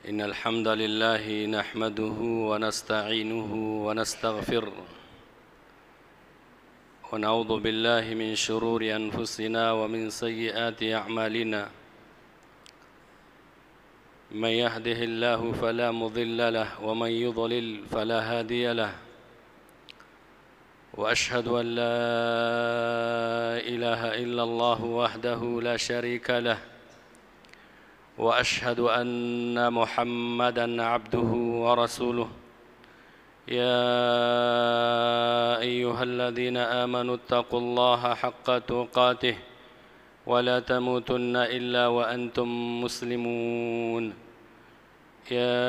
إن الحمد لله نحمده ونستعينه ونستغفره ونعوذ بالله من شرور أنفسنا ومن سيئات أعمالنا من يهده الله فلا مضل له ومن يضلل فلا هادي له وأشهد أن لا إله إلا الله وحده لا شريك له وأشهد أن محمدًا عبده ورسوله يا أيها الذين آمنوا اتقوا الله حق تقاته ولا تموتن إلا وأنتم مسلمون يا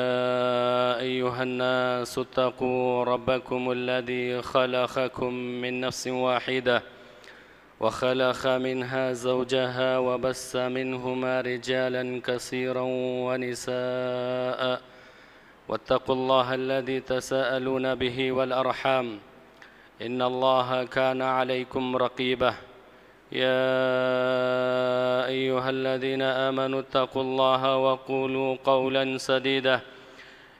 أيها الناس اتقوا ربكم الذي خلقكم من نفس واحدة وخلق منها زوجها وبث منهما رجالا كثيرا ونساء واتقوا الله الذي تساءلون به والأرحام إن الله كان عليكم رقيبا يا أيها الذين آمنوا اتقوا الله وقولوا قولا سديدا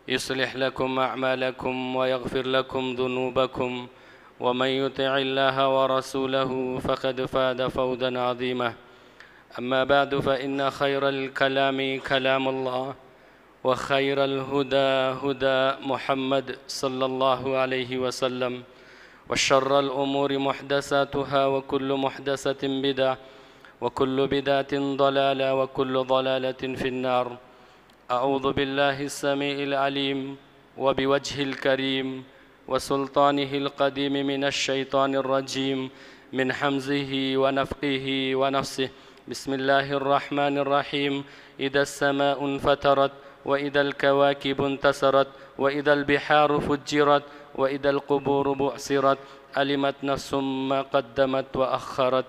يصلح لكم أعمالكم ويغفر لكم ذنوبكم ومن يطع الله ورسوله فقد فاز فوزا عظيما أما بعد فإن خير الكلام كلام الله وخير الهدى هدى محمد صلى الله عليه وسلم وشر الأمور محدثاتها وكل محدثة بدعة وكل بدعة ضلالة وكل ضلالة في النار أعوذ بالله السميع العليم وبوجه الكريم وسلطانه القديم من الشيطان الرجيم من حمزه ونفقه ونفسه بسم الله الرحمن الرحيم إذا السماء انفطرت وإذا الكواكب انتثرت وإذا البحار فجرت وإذا القبور بعثرت علمت نفس ما قدمت وأخرت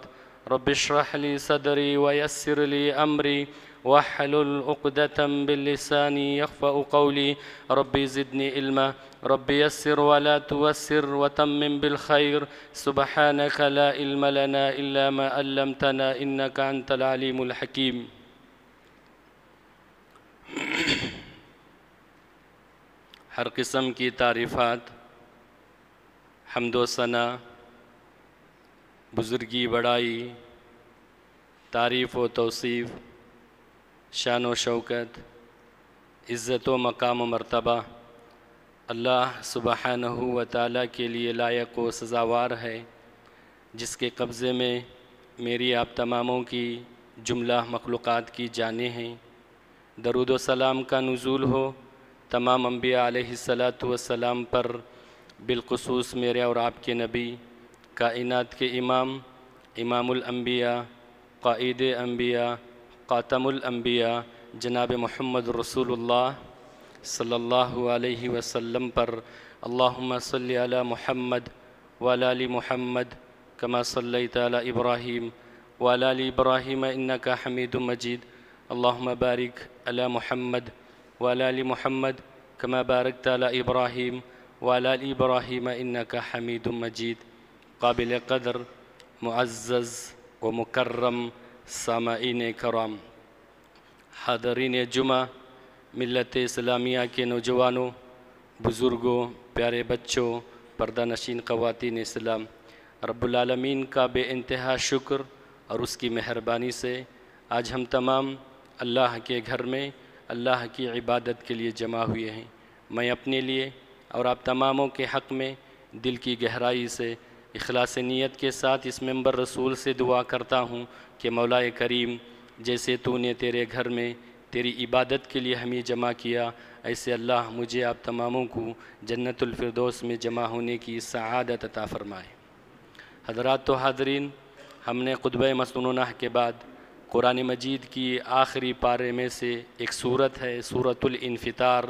رب اشرح لي صدري ويسر لي أمري واحلل عقدة باللسان يخفأ قولي ربي زدني علما ربي يسر ولا توسر وتمم بالخير سبحانك لا علم لنا إلا ما علمتنا إنك أنت العليم الحكيم ہر قسم کی تعریفات حمد و ثنا بزرگی بڑائی تعریف و توصیف شان و شوکت عزت و مقام و مرتبہ اللہ سبحانہ و تعالیٰ کے لیے لائق و سزاوار ہے، جس کے قبضے میں میری آپ تماموں کی جملہ مخلوقات کی جانیں ہیں۔ درود و سلام کا نزول ہو تمام انبیاء علیہ السلام پر، بالخصوص میرے اور آپ کے نبی، کائنات کے امام، امام الانبیاء، قائد انبیاء، خاتم الانبیاء جناب محمد رسول اللہ صلی اللہ علیہ وسلم پر۔ اللہم صلی علی محمد وعلی آل محمد کما صلیت علی ابراہیم وعلی آل ابراہیم انک حمید مجید۔ اللہم بارک علی محمد وعلی آل محمد کما بارکت علی ابراہیم وعلی آل ابراہیم انک حمید مجید۔ قابل قدر، معزز و مکرم سامعین کرام، حاضرین جمعہ، ملت اسلامیہ کے نوجوانوں، بزرگوں، پیارے بچوں، پردہ نشین خواتین اسلام، رب العالمین کا بے انتہا شکر اور اس کی مہربانی سے آج ہم تمام اللہ کے گھر میں اللہ کی عبادت کے لیے جمع ہوئے ہیں۔ میں اپنے لیے اور آپ تماموں کے حق میں دل کی گہرائی سے اخلاص نیت کے ساتھ اس ممبر رسول سے دعا کرتا ہوں کہ مولا کریم، جیسے تو نے تیرے گھر میں تیری عبادت کے لیے ہمیں جمع کیا، ایسے اللہ مجھے آپ تماموں کو جنت الفردوس میں جمع ہونے کی سعادت عطا فرمائے۔ حضرات و حاضرین، ہم نے خطبہ مسنونہ کے بعد قرآن مجید کی آخری پارے میں سے ایک سورت ہے، سورۃ الانفطار،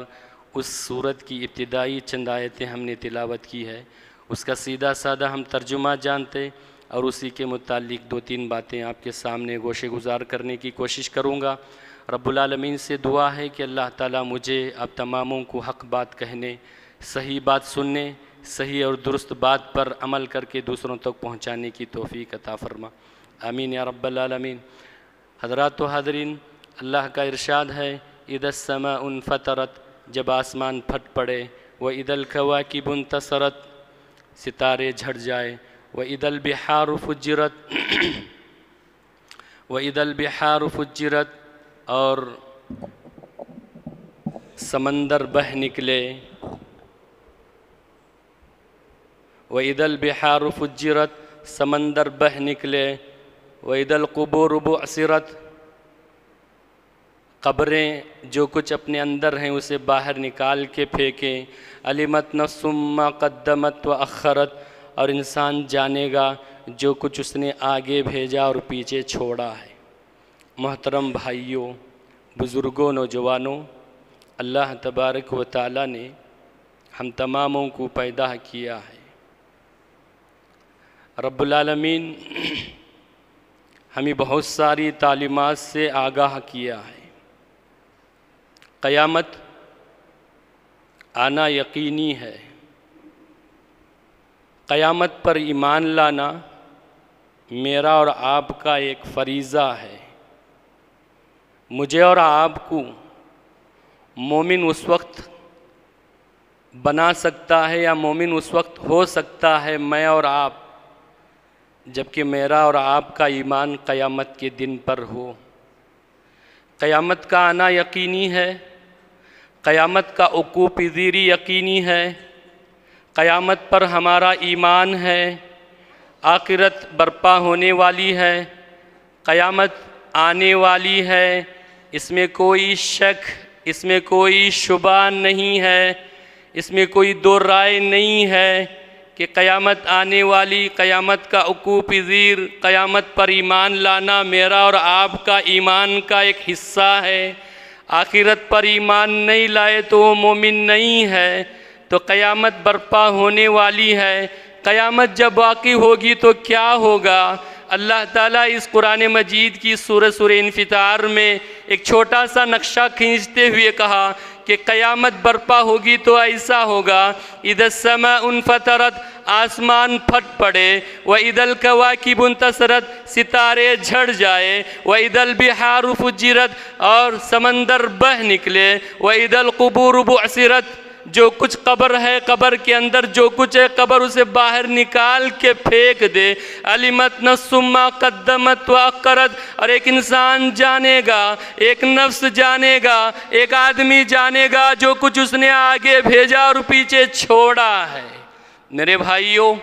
اس سورت کی ابتدائی چند آیتیں ہم نے تلاوت کی ہے۔ اس کا سیدھا سادہ ہم ترجمہ جانتے اور اسی کے متعلق دو تین باتیں آپ کے سامنے گوشے گزار کرنے کی کوشش کروں گا۔ رب العالمین سے دعا ہے کہ اللہ تعالیٰ مجھے آپ تماموں کو حق بات کہنے، صحیح بات سننے، صحیح اور درست بات پر عمل کر کے دوسروں تک پہنچانے کی توفیق عطا فرما، آمین یا رب العالمین۔ حضرات و حاضرین، اللہ کا ارشاد ہے اذا السماء انفطرت، جب آسمان پھٹ پڑے، وَإِذَا الْكَوَاكِبُ انتثرت، ستارے جھڑ جائے، وَإِذَا الْبِحَارُ فُجِّرَتْ وَإِذَا الْبِحَارُ فُجِّرَتْ، اور سمندر بہہ نکلے، وَإِذَا الْبِحَارُ فُجِّرَتْ، سمندر بہہ نکلے، وَإِذَا الْقُبُورُ بُعْثِرَتْ، قبریں جو کچھ اپنے اندر ہیں اسے باہر نکال کے پھینکیں، عَلِمَتْ نَفْسٌ مَّا قَدَّمَتْ وَأَخَّرَتْ، اور انسان جانے گا جو کچھ اس نے آگے بھیجا اور پیچھے چھوڑا ہے۔ محترم بھائیوں، بزرگوں، نوجوانوں، اللہ تبارک و تعالیٰ نے ہم تماموں کو پیدا کیا ہے۔ رب العالمین ہمیں بہت ساری تعلیمات سے آگاہ کیا ہے۔ قیامت آنا یقینی ہے، قیامت پر ایمان لانا میرا اور آپ کا ایک فریضہ ہے۔ مجھے اور آپ کو مومن اس وقت بنا سکتا ہے یا مومن اس وقت ہو سکتا ہے میں اور آپ جبکہ میرا اور آپ کا ایمان قیامت کے دن پر ہو۔ قیامت کا آنا یقینی ہے، قیامت کا وقوع پذیری یقینی ہے، قیامت پر ہمارا ایمان ہے، آخرت برپا ہونے والی ہے، قیامت آنے والی ہے، اس میں کوئی شک، اس میں کوئی شبہ نہیں ہے، اس میں کوئی دو رائے نہیں ہے کہ قیامت آنے والی، قیامت کا وقوع پذیر، قیامت پر ایمان لانا میرا اور آپ کا ایمان کا ایک حصہ ہے۔ آخرت پر ایمان نہیں لائے تو وہ مومن نہیں ہے۔ تو قیامت برپا ہونے والی ہے، قیامت جب واقع ہوگی تو کیا ہوگا؟ اللہ تعالیٰ اس قرآن مجید کی سورہ انفطار میں ایک چھوٹا سا نقشہ کھینچتے ہوئے کہا کہ قیامت برپا ہوگی تو ایسا ہوگا، اذا السماء انفطرت، آسمان پھٹ پڑے، وَإِذَا الْكَوَاكِبُ انتثرت، ستارے جھڑ جائے، وَإِذَا الْبِحَارُ فُجِّرَتْ، اور سمندر بہہ نکلے، وَإِذَا الْقُبُورُ بُعْثِرَتْ، جو کچھ قبر ہے، قبر کے اندر جو کچھ ہے، قبر اسے باہر نکال کے پھینک دے، عَلِمَتْ نَفْسٌ مَّا قَدَّمَتْ وَأَخَّرَتْ، اور ایک انسان جانے گا، ایک نفس جانے گا، ایک آدمی جانے گا جو کچھ اس نے آگے بھیجا اور پیچھے چھوڑا ہے۔ میرے بھائیوں،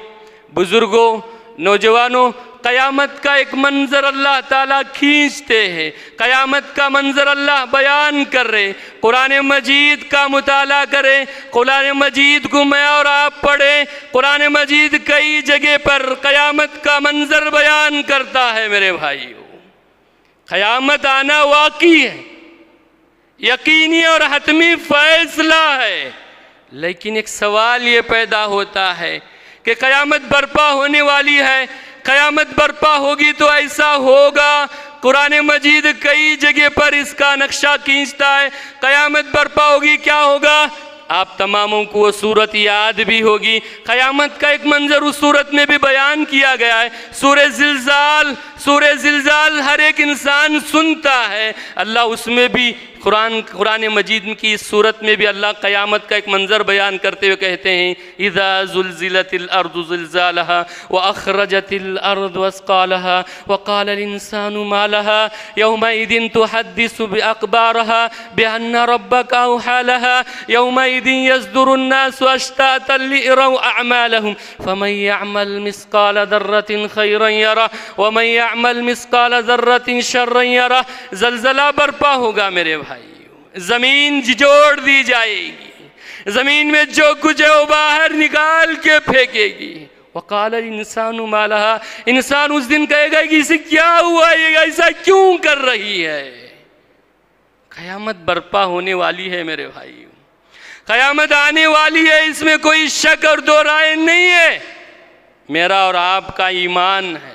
بزرگوں، نوجوانوں، قیامت کا ایک منظر اللہ تعالیٰ کھینچتے ہیں، قیامت کا منظر اللہ بیان کر رہے، قرآن مجید کا مطالعہ کریں، قرآن مجید کو میں اور آپ پڑھیں۔ قرآن مجید کئی جگہ پر قیامت کا منظر بیان کرتا ہے۔ میرے بھائیوں، قیامت آنا واقعی ہے، یقینی اور حتمی فیصلہ ہے، لیکن ایک سوال یہ پیدا ہوتا ہے کہ قیامت برپا ہونے والی ہے، قیامت برپا ہوگی تو ایسا ہوگا۔ قرآن مجید کئی جگہ پر اس کا نقشہ کھینچتا ہے، قیامت برپا ہوگی کیا ہوگا؟ آپ تماموں کو وہ صورت یاد بھی ہوگی، قیامت کا ایک منظر اس صورت میں بھی بیان کیا گیا ہے، سورہ زلزال ہر ایک انسان سنتا ہے۔ اللہ اس میں بھی قرآن مجید کی اس صورت میں بھی اللہ قیامت کا ایک منظر بیان کرتے ہوئے کہتے ہیں، اذا زلزلت الارض زلزالها واخرجت الارض اثقالها وقال الانسان ما لها يومئذ تحدث باخبارها بان ربك اوحى لها يومئذ يصدر الناس اشتاتا ليروا اعمالهم فمن يعمل مثقال ذرة خيرا يره ومن يعمل مثقال ذرة شرا يره۔ زلزلہ برپا ہوگا میرے بھائی، زمین جھجوڑ دی جائے گی، زمین میں جو کچھ ہے وہ باہر نکال کے پھینکے گی۔ وقال الانسان ما لها، انسان اس دن کہے گا کہ اسے کیا ہوا، یہ ایسا کیوں کر رہی ہے؟ قیامت برپا ہونے والی ہے میرے بھائی، قیامت آنے والی ہے، اس میں کوئی شک اور دو رائے نہیں ہے۔ میرا اور آپ کا ایمان ہے،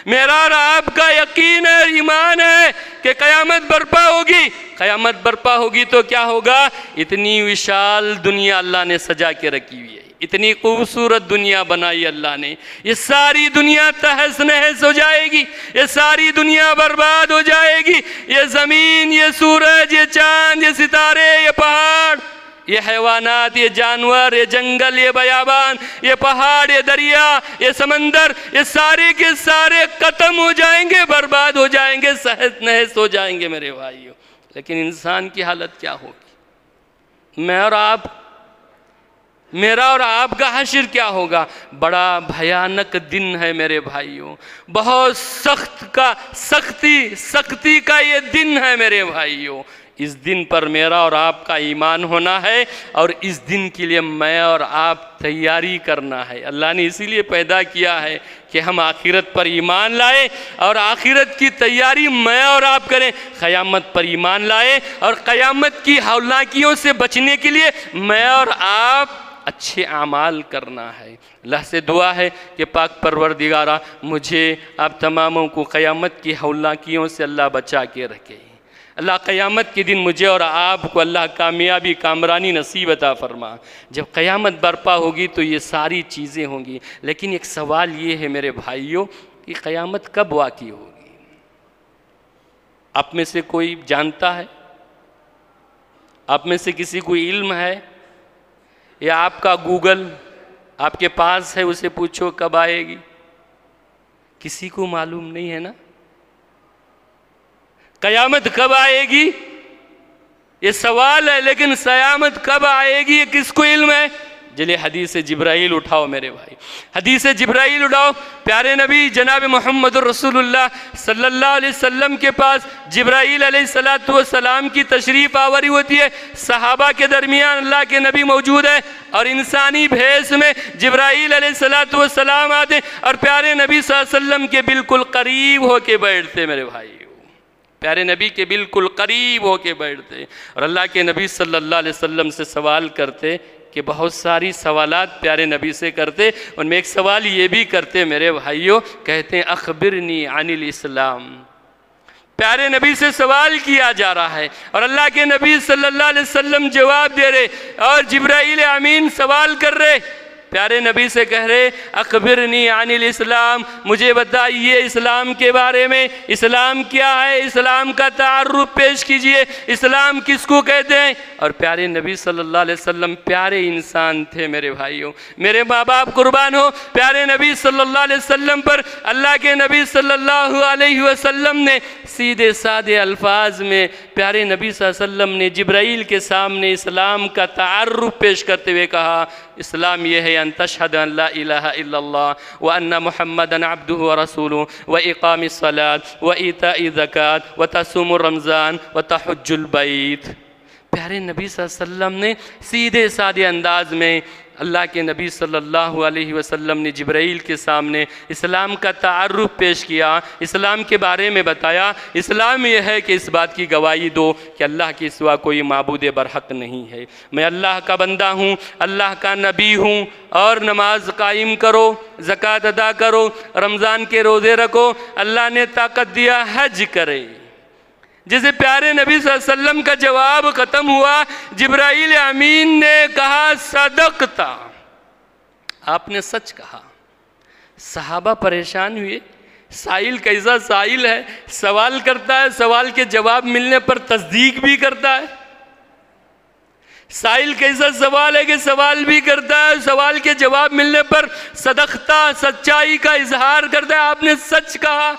میرا اور آپ کا یقین ہے، ایمان ہے کہ قیامت برپا ہوگی۔ قیامت برپا ہوگی تو کیا ہوگا؟ اتنی وشال دنیا اللہ نے سجا کے رکھی ہوئی ہے، اتنی خوبصورت دنیا بنائی اللہ نے، یہ ساری دنیا تہس نہس ہو جائے گی، یہ ساری دنیا برباد ہو جائے گی، یہ زمین، یہ سورج، یہ چاند، یہ ستارے، یہ پہاڑ، یہ حیوانات، یہ جانور، یہ جنگل، یہ بیابان، یہ پہاڑ، یہ دریا، یہ سمندر، یہ سارے کے سارے ختم ہو جائیں گے، برباد ہو جائیں گے، تہس نہس ہو جائیں گے میرے بھائیوں۔ لیکن انسان کی حالت کیا ہوگی؟ میرا اور آپ کا حشر کیا ہوگا؟ بڑا بھیانک دن ہے میرے بھائیوں، بہت سختی کا یہ دن ہے میرے بھائیوں۔ اس دن پر میرا اور آپ کا ایمان ہونا ہے، اور اس دن کے لیے میں اور آپ تیاری کرنا ہے۔ اللہ نے اسی لیے پیدا کیا ہے کہ ہم آخرت پر ایمان لائے اور آخرت کی تیاری میں اور آپ کریں، قیامت پر ایمان لائے اور قیامت کی ہولناکیوں سے بچنے کے لیے میں اور آپ اچھے اعمال کرنا ہے۔ اللہ سے دعا ہے کہ پاک پروردگارہ مجھے آپ تماموں کو قیامت کی ہولناکیوں سے اللہ بچا کے رکھے۔ اللہ قیامت کے دن مجھے اور آپ کو اللہ کامیابی کامرانی نصیب عطا فرما۔ جب قیامت برپا ہوگی تو یہ ساری چیزیں ہوں گی، لیکن ایک سوال یہ ہے میرے بھائیوں کہ قیامت کب واقع ہوگی؟ آپ میں سے کوئی جانتا ہے؟ آپ میں سے کسی کو علم ہے؟ یا آپ کا گوگل آپ کے پاس ہے، اسے پوچھو کب آئے گی؟ کسی کو معلوم نہیں ہے نا؟ قیامت کب آئے گی یہ سوال ہے، لیکن قیامت کب آئے گی یہ کس کو علم ہے؟ چلیے حدیث جبرائیل اٹھاؤ میرے بھائی، حدیث جبرائیل اٹھاؤ۔ پیارے نبی جناب محمد رسول اللہ صلی اللہ علیہ وسلم کے پاس جبرائیل علیہ السلام کی تشریف آوری ہوتی ہے، صحابہ کے درمیان اللہ کے نبی موجود ہے، اور انسانی بھیس میں جبرائیل علیہ السلام آتے اور پیارے نبی صلی اللہ علیہ وسلم کے بالکل قریب ہو کے بیٹھتے میرے بھائی، پیارے نبی کے بالکل قریب ہو کے بیٹھتے اور اللہ کے نبی صلی اللہ علیہ وسلم سے سوال کرتے کہ بہت ساری سوالات پیارے نبی سے کرتے، ان میں ایک سوال یہ بھی کرتے میرے بھائیوں، کہتے ہیں اخبرنی عن الاسلام۔ پیارے نبی سے سوال کیا جا رہا ہے اور اللہ کے نبی صلی اللہ علیہ وسلم جواب دے رہے اور جبرائیل امین سوال کر رہے، پیارے نبی سے کہہ رہے اخبرنی عن الاسلام، مجھے بتائیے اسلام کے بارے میں، اسلام کیا ہے، اسلام کا تعارف پیش کیجئے، اسلام کس کو کہتے ہیں؟ اور پیارے نبی صلی اللہ علیہ وسلم پیارے انسان تھے میرے بھائیوں، میرے ماں باپ قربان ہو، پیارے نبی صلی اللہ علیہ وسلم پر اللہ کے نبی صلی اللہ علیہ وسلم نے سیدھے سادے الفاظ میں پیارے نبی صلی اللہ علیہ وسلم نے جبرائیل کے سامنے اسلام کا تعارف پیش کرتے ہوئے کہا اسلام یہ ہے ان تشہد ان لا الہ الا اللہ وان محمدا عبدہ ورسولہ واقام الصلاة وایتاء الزکاة وتصوم الرمضان وتحج البیت۔ پیارے نبی صلی اللہ علیہ وسلم نے سیدھے سادے انداز میں اللہ کے نبی صلی اللہ علیہ وسلم نے جبرائیل کے سامنے اسلام کا تعارف پیش کیا، اسلام کے بارے میں بتایا۔ اسلام یہ ہے کہ اس بات کی گواہی دو کہ اللہ کے سوا کوئی معبود برحق نہیں ہے، میں اللہ کا بندہ ہوں، اللہ کا نبی ہوں، اور نماز قائم کرو، زکوٰۃ ادا کرو، رمضان کے روزے رکھو، اللہ نے طاقت دیا حج کرے۔ جسے پیارے نبی صلی اللہ علیہ وسلم کا جواب ختم ہوا، جبرائیل امین نے کہا صدقتا، آپ نے سچ کہا۔ صحابہ پریشان ہوئے، سائل کیسا سائل ہے، سوال کرتا ہے، سوال کے جواب ملنے پر تصدیق بھی کرتا ہے۔ سائل کیسا سوال ہے کہ سوال بھی کرتا ہے، سوال کے جواب ملنے پر صدقتا، سچائی کا اظہار کرتا ہے، آپ نے سچ کہا۔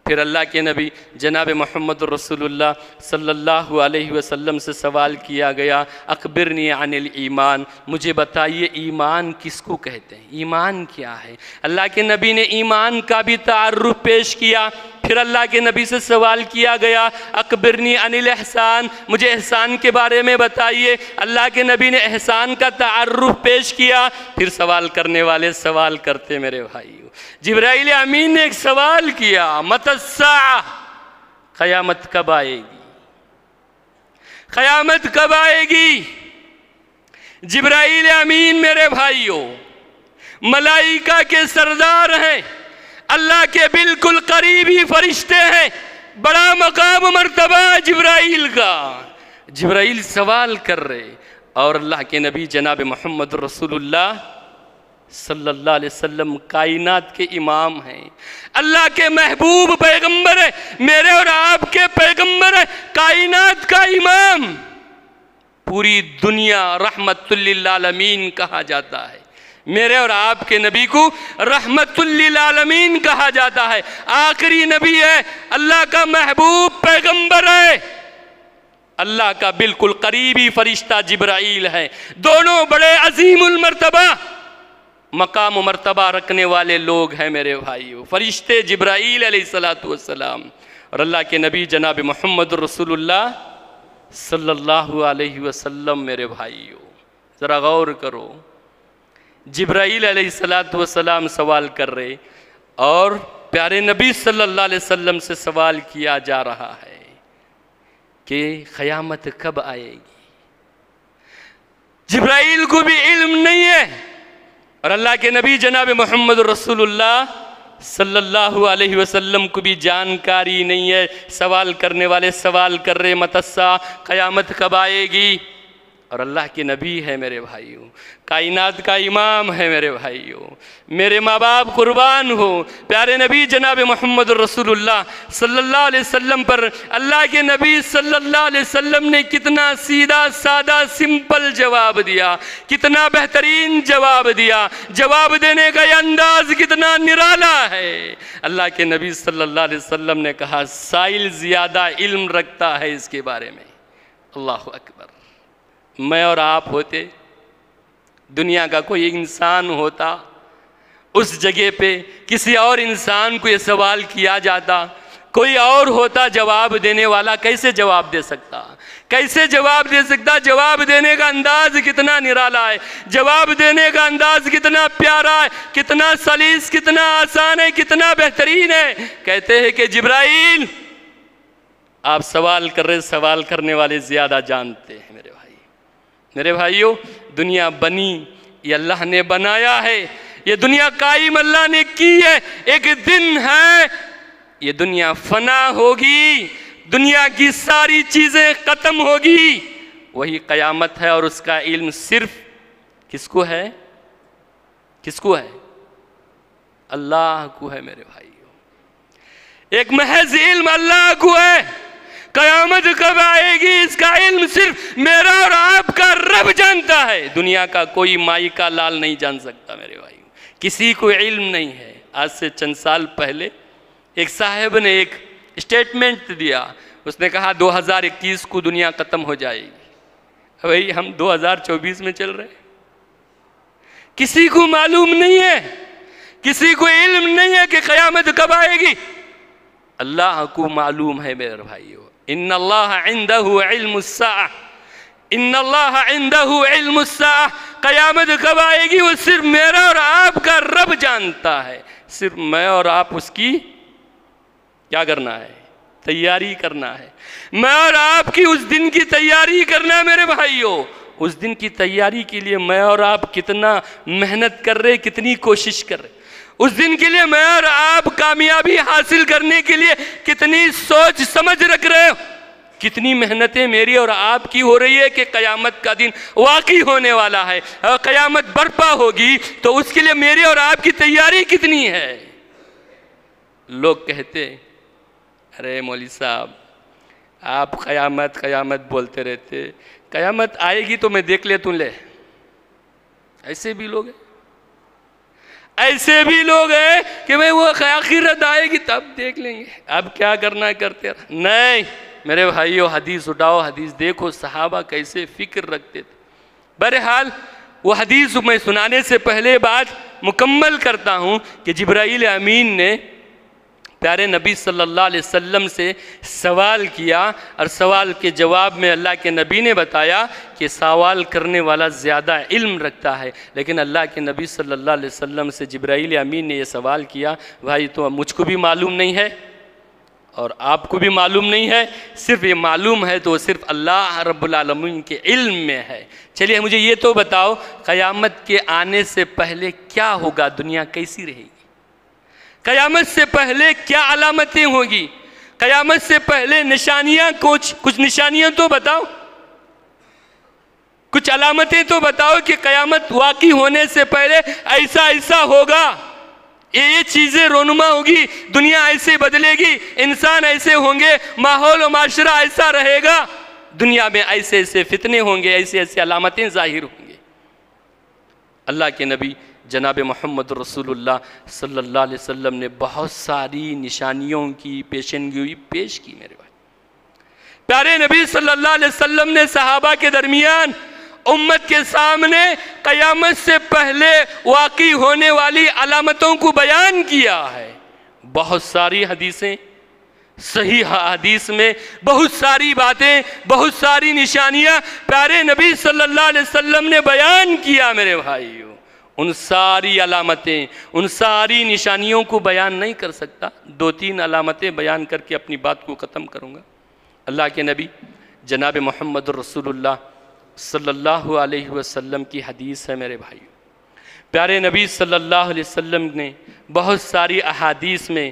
پھر اللہ کے نبی جناب محمد رسول اللہ صلی اللہ علیہ وسلم سے سوال کیا گیا اخبرنی عن الایمان، مجھے بتائیے ایمان کس کو کہتے ہیں، ایمان کیا ہے؟ اللہ کے نبی نے ایمان کا بھی تعارف پیش کیا۔ پھر اللہ کے نبی سے سوال کیا گیا اخبرنی عن الاحسان، مجھے احسان کے بارے میں بتائیے۔ اللہ کے نبی نے احسان کا تعارف پیش کیا۔ پھر سوال کرنے والے سوال کرتے میرے بھائیو، جبرائیل امین نے ایک سوال کیا متی الساعہ، قیامت کب آئے گی، قیامت کب آئے گی؟ جبرائیل امین میرے بھائیو ملائکہ کے سردار ہیں، اللہ کے بالکل قریبی فرشتے ہیں، بڑا مقام مرتبہ جبرائیل کا۔ جبرائیل سوال کر رہے اور اللہ کے نبی جناب محمد رسول اللہ صلی اللہ علیہ وسلم کائنات کے امام ہیں، اللہ کے محبوب پیغمبر ہیں، میرے اور آپ کے پیغمبر ہیں، کائنات کا امام، پوری دنیا رحمت للعالمین کہا جاتا ہے، میرے اور آپ کے نبی کو رحمت للعالمین کہا جاتا ہے، آخری نبی ہے، اللہ کا محبوب پیغمبر ہے، اللہ کا بالکل قریبی فرشتہ جبرائیل ہے، دونوں بڑے عظیم المرتبہ مقام و مرتبہ رکھنے والے لوگ ہیں میرے بھائیو، فرشتے جبرائیل علیہ السلام اور اللہ کے نبی جناب محمد رسول اللہ صلی اللہ علیہ وسلم۔ میرے بھائیو ذرا غور کرو، جبرائیل علیہ السلام سوال کر رہے اور پیارے نبی صلی اللہ علیہ وسلم سے سوال کیا جا رہا ہے کہ قیامت کب آئے گی؟ جبرائیل کو بھی علم نہیں ہے اور اللہ کے نبی جناب محمد رسول اللہ صلی اللہ علیہ وسلم کو بھی جانکاری نہیں ہے، سوال کرنے والے سوال کر رہے متسا قیامت کب آئے گی، اور اللہ کے نبی ہے میرے بھائیوں، کائنات کا امام ہے میرے بھائیوں، میرے ماں باپ قربان ہو، پیارے نبی جناب محمد رسول اللہ صلی اللہ علیہ وسلم پر اللہ کے نبی صلی اللہ علیہ وسلم نے کتنا سیدھا سادہ سمپل جواب دیا، کتنا بہترین جواب دیا، جواب دینے کا یہ انداز کتنا نرالا ہے۔ اللہ کے نبی صلی اللہ علیہ وسلم نے کہا سائل زیادہ علم رکھتا ہے اس کے بارے میں۔ اللہ اکبر، میں اور آپ ہوتے، دنیا کا کوئی انسان ہوتا، اس جگہ پہ کسی اور انسان کو یہ سوال کیا جاتا، کوئی اور ہوتا جواب دینے والا، کیسے جواب دے سکتا؟ کیسے جواب دے سکتا؟ جواب دینے کا انداز کتنا نرالا ہے، جواب دینے کا انداز کتنا پیارا ہے، کتنا سلیس، کتنا آسان ہے، کتنا بہترین ہے۔ کہتے ہیں کہ جبرائیل آپ سوال کر رہے، سوال کرنے والے زیادہ جانتے ہیں۔ میرے بھائیو، دنیا بنی یہ اللہ نے بنایا ہے، یہ دنیا قائم اللہ نے کی ہے، ایک دن ہے یہ دنیا فنا ہوگی، دنیا کی ساری چیزیں ختم ہوگی، وہی قیامت ہے، اور اس کا علم صرف کس کو ہے؟ کس کو ہے؟ اللہ کو ہے میرے بھائیو، ایک محض علم اللہ کو ہے۔ قیامت کب آئے گی اس کا علم صرف میرا اور آپ کا رب جانتا ہے، دنیا کا کوئی مائی کا لال نہیں جان سکتا میرے بھائیو، کسی کو علم نہیں ہے۔ آج سے چند سال پہلے ایک صاحب نے ایک اسٹیٹمنٹ دیا، اس نے کہا 2021 کو دنیا ختم ہو جائے گی۔ بھائی ہم 2024 میں چل رہے ہیں، کسی کو معلوم نہیں ہے، کسی کو علم نہیں ہے کہ قیامت کب آئے گی، اللہ کو معلوم ہے میرے بھائیو۔ ان اللہ عندہ علم الساعہ، ان اللہ عندہ علم الساعہ، قیامت کب آئے گی وہ صرف میرا اور آپ کا رب جانتا ہے، صرف میں اور آپ اس کی کیا کرنا ہے؟ تیاری کرنا ہے، میں اور آپ کی اس دن کی تیاری کرنا ہے میرے بھائیو۔ اس دن کی تیاری کے لیے میں اور آپ کتنا محنت کر رہے، کتنی کوشش کر رہے، اس دن کے لیے میں اور آپ کامیابی حاصل کرنے کے لیے کتنی سوچ سمجھ رکھ رہے ہو، کتنی محنتیں میری اور آپ کی ہو رہی ہے کہ قیامت کا دن واقعی ہونے والا ہے، اور قیامت برپا ہوگی تو اس کے لیے میری اور آپ کی تیاری کتنی ہے۔ لوگ کہتے ارے مولوی صاحب آپ قیامت قیامت بولتے رہتے، قیامت آئے گی تو میں دیکھ لیتا لے، ایسے بھی لوگ ہیں، ایسے بھی لوگ ہیں کہ میں وہ آخرت آئے گی تب دیکھ لیں گے، اب کیا کرنا ہے کرتے رہا۔ نہیں میرے بھائیو، حدیث اٹھاؤ، حدیث دیکھو صحابہ کیسے فکر رکھتے تھے۔ بہرحال وہ حدیث میں سنانے سے پہلے بات مکمل کرتا ہوں کہ جبرائیل امین نے پیارے نبی صلی اللہ علیہ وسلم سے سوال کیا، اور سوال کے جواب میں اللہ کے نبی نے بتایا کہ سوال کرنے والا زیادہ علم رکھتا ہے، لیکن اللہ کے نبی صلی اللہ علیہ وسلم سے جبرائیل امین نے یہ سوال کیا، بھائی تو مجھ کو بھی معلوم نہیں ہے اور آپ کو بھی معلوم نہیں ہے، صرف یہ معلوم ہے تو وہ صرف اللہ رب العالمین کے علم میں ہے۔ چلیے مجھے یہ تو بتاؤ قیامت کے آنے سے پہلے کیا ہوگا، دنیا کیسی رہے گی؟ قیامت سے پہلے کیا علامتیں ہوگی؟ قیامت سے پہلے نشانیاں، کچھ نشانیاں تو بتاؤ۔ کچھ علامتیں تو بتاؤ کہ قیامت واقع ہونے سے پہلے ایسا ایسا ہوگا، یہ چیزیں رونما ہوگی، دنیا ایسے بدلے گی، انسان ایسے ہوں گے، ماحول و معاشرہ ایسا رہے گا، دنیا میں ایسے ایسے فتنے ہوں گے، ایسے ایسے علامتیں ظاہر ہوں گے۔ اللہ کے نبی جناب محمد رسول اللہ صلی اللہ علیہ وسلم نے بہت ساری نشانیوں کی پیشنگوئی پیش کی میرے بھائی۔ پیارے نبی صلی اللہ علیہ وسلم نے صحابہ کے درمیان امت کے سامنے قیامت سے پہلے واقع ہونے والی علامتوں کو بیان کیا ہے۔ بہت ساری حدیثیں، صحیح حدیث میں بہت ساری باتیں، بہت ساری نشانیاں پیارے نبی صلی اللہ علیہ وسلم نے بیان کیا میرے بھائیو۔ ان ساری علامتیں، ان ساری نشانیوں کو بیان نہیں کر سکتا، 2-3 علامتیں بیان کر کے اپنی بات کو ختم کروں گا۔ اللہ کے نبی جناب محمد رسول اللہ صلی اللہ علیہ وسلم کی حدیث ہے میرے بھائیو۔ پیارے نبی صلی اللہ علیہ وسلم نے بہت ساری احادیث میں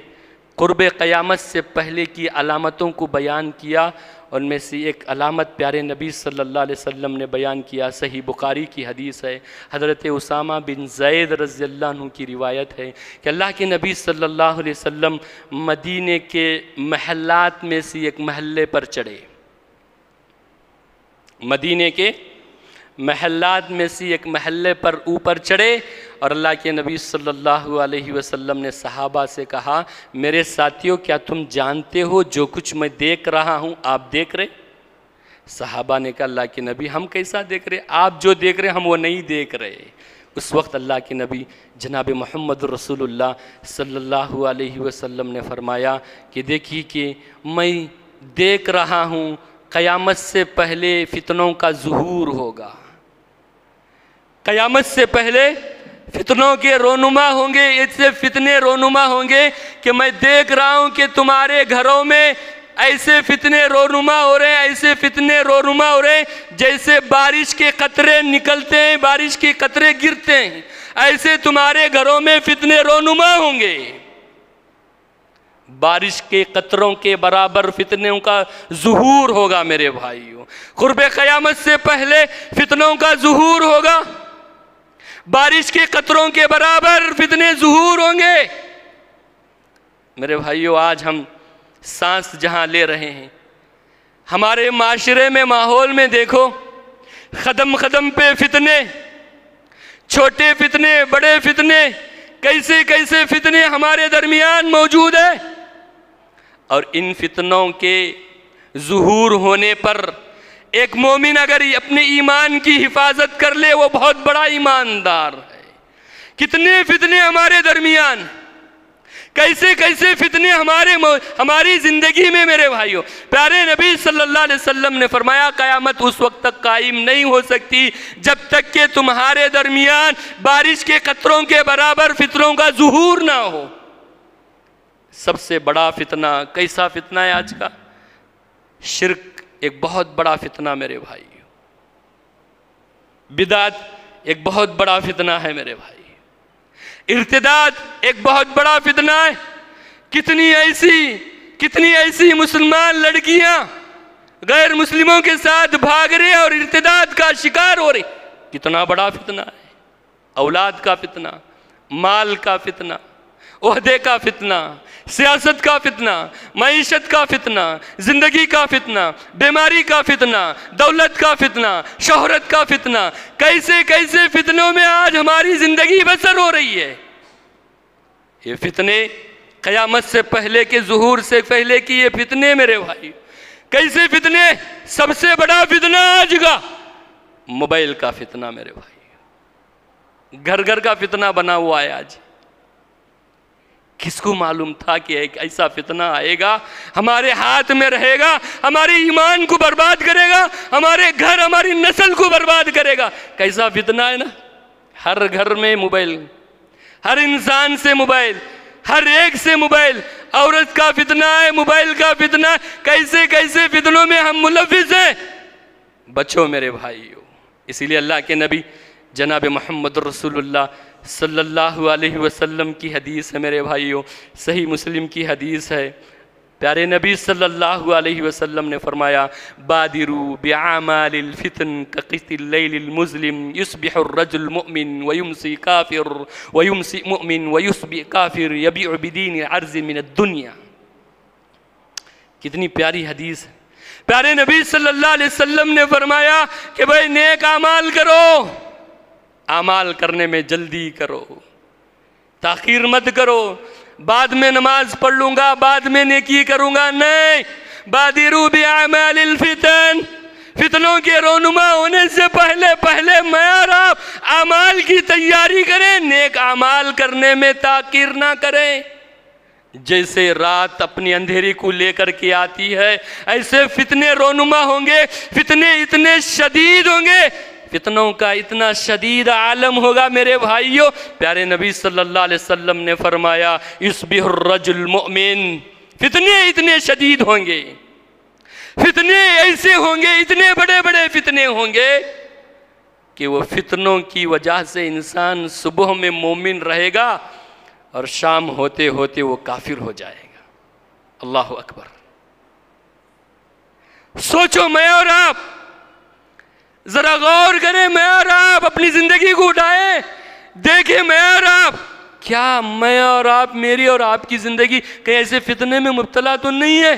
قرب قیامت سے پہلے کی علامتوں کو بیان کیا، ان میں سے ایک علامت پیارے نبی صلی اللہ علیہ وسلم نے بیان کیا، صحیح بخاری کی حدیث ہے، حضرت اسامہ بن زید رضی اللہ عنہ کی روایت ہے کہ اللہ کے نبی صلی اللہ علیہ وسلم مدینے کے محلات میں سے ایک محلے پر چڑھے، مدینے کے محلات میں سے ایک محلے پر اوپر چڑھے، اور اللہ کے نبی صلی اللہ علیہ وسلم نے صحابہ سے کہا، میرے ساتھیوں کیا تم جانتے ہو جو کچھ میں دیکھ رہا ہوں آپ دیکھ رہے؟ صحابہ نے کہا اللہ کے نبی ہم کیسا دیکھ رہے؟ آپ جو دیکھ رہے ہم وہ نہیں دیکھ رہے۔ اس وقت اللہ کے نبی جناب محمد رسول اللہ صلی اللہ علیہ وسلم نے فرمایا کہ دیکھیے کہ میں دیکھ رہا ہوں قیامت سے پہلے فتنوں کا ظہور ہوگا، قیامت سے پہلے فتنوں کے رونما ہوں گے، ایسے فتنے رونما ہوں گے کہ میں دیکھ رہا ہوں کہ تمہارے گھروں میں ایسے فتنے رونما ہو رہے ہیں، ایسے فتنے رونما ہو رہے ہیں جیسے بارش کے قطرے نکلتے ہیں، بارش کے قطرے گرتے ہیں، ایسے تمہارے گھروں میں فتنے رونما ہوں گے۔ بارش کے قطروں کے برابر فتنوں کا ظہور ہوگا میرے بھائیوں، قرب قیامت سے پہلے فتنوں کا ظہور ہوگا، بارش کے قطروں کے برابر فتنے ظہور ہوں گے۔ میرے بھائیوں آج ہم سانس جہاں لے رہے ہیں، ہمارے معاشرے میں ماحول میں دیکھو، قدم قدم پہ فتنے، چھوٹے فتنے، بڑے فتنے، کیسے کیسے فتنے ہمارے درمیان موجود ہیں، اور ان فتنوں کے ظہور ہونے پر ایک مومن اگر اپنے ایمان کی حفاظت کر لے وہ بہت بڑا ایماندار ہے۔ کتنے فتنے ہمارے درمیان، کیسے کیسے فتنے ہماری زندگی میں میرے بھائیوں۔ پیارے نبی صلی اللہ علیہ وسلم نے فرمایا قیامت اس وقت تک قائم نہیں ہو سکتی جب تک کہ تمہارے درمیان بارش کے قطروں کے برابر فتنوں کا ظہور نہ ہو۔ سب سے بڑا فتنہ کیسا فتنہ ہے آج کا؟ شرک ایک بہت بڑا فتنہ میرے بھائی، بدعت ایک بہت بڑا فتنہ ہے میرے بھائی، ارتداد ایک بہت بڑا فتنہ ہے۔ کتنی ایسی مسلمان لڑکیاں غیر مسلموں کے ساتھ بھاگ رہے اور ارتداد کا شکار ہو رہے، کتنا بڑا فتنہ ہے۔ اولاد کا فتنہ، مال کا فتنہ، عہدے کا فتنہ، سیاست کا فتنہ، معیشت کا فتنہ، زندگی کا فتنہ، بیماری کا فتنہ، دولت کا فتنہ، شہرت کا فتنہ، کیسے کیسے فتنوں میں آج ہماری زندگی بسر ہو رہی ہے۔ یہ فتنے قیامت سے پہلے کے ظہور سے پہلے کی یہ فتنے میرے بھائی، کیسے فتنے؟ سب سے بڑا فتنہ آج کا موبائل کا فتنہ میرے بھائی، گھر گھر کا فتنہ بنا ہوا ہے آج۔ کس کو معلوم تھا کہ ایک ایسا فتنہ آئے گا، ہمارے ہاتھ میں رہے گا، ہمارے ایمان کو برباد کرے گا، ہمارے گھر ہماری نسل کو برباد کرے گا۔ کیسا فتنہ ہے نا، ہر گھر میں موبائل، ہر انسان سے موبائل، ہر ایک سے موبائل، عورت کا فتنہ ہے، موبائل کا فتنہ، کیسے کیسے فتنوں میں ہم ملوث ہیں۔ بچو میرے بھائیو، اسی لیے اللہ کے نبی جناب محمد رسول اللہ صلی اللہ علیہ وسلم کی حدیث ہے میرے بھائیو، صحیح مسلم کی حدیث ہے، پیارے نبی صلی اللہ علیہ وسلم نے فرمایا بادروا بأعمال الفتن كقطع الليل المظلم يصبح الرجل مؤمن ويمسي كافر ويمسي مؤمن ويصبح كافر يبيع بدين عرض من الدنيا. کتنی پیاری حدیث ہے. پیارے نبی صلی اللہ علیہ وسلم نے فرمایا کہ بھائی نیک اعمال کرو، اعمال کرنے میں جلدی کرو، تاخیر مت کرو. بعد میں نماز پڑھ لوں گا، بعد میں نیکی کروں گا، نہیں. بادروا بأعمال الفتن، فتنوں کے رونما ہونے سے پہلے میں اور آپ اعمال کی تیاری کریں، نیک اعمال کرنے میں تاخیر نہ کریں. جیسے رات اپنی اندھیری کو لے کر کے آتی ہے، ایسے فتنے رونما ہوں گے، فتنے اتنے شدید ہوں گے، فتنوں کا اتنا شدید عالم ہوگا میرے بھائیوں. پیارے نبی صلی اللہ علیہ وسلم نے فرمایا یصبح الرجل مؤمن، فتنے اتنے شدید ہوں گے، فتنے ایسے ہوں گے، اتنے بڑے بڑے فتنے ہوں گے کہ وہ فتنوں کی وجہ سے انسان صبح میں مومن رہے گا اور شام ہوتے ہوتے وہ کافر ہو جائے گا. اللہ اکبر. سوچو میں اور آپ، ذرا غور کریں، میں اور آپ اپنی زندگی کو اٹھائیں، دیکھیں میں اور آپ، کیا میں اور آپ، میری اور آپ کی زندگی کہیں ایسے فتنے میں مبتلا تو نہیں ہے؟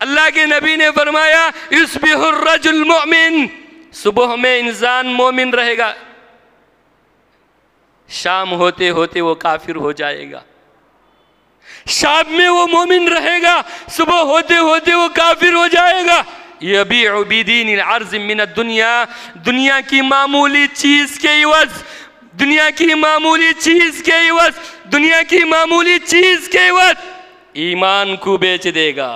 اللہ کے نبی نے فرمایا یصبح الرجل مؤمن، صبح میں انسان مومن رہے گا، شام ہوتے ہوتے وہ کافر ہو جائے گا. شام میں وہ مومن رہے گا، صبح ہوتے ہوتے وہ کافر ہو جائے گا. یبیع بدین العرض من الدنیا، دنیا کی معمولی چیز کے عوض، دنیا کی معمولی چیز کے عوض، دنیا کی معمولی چیز کے عوض ایمان کو بیچ دے گا،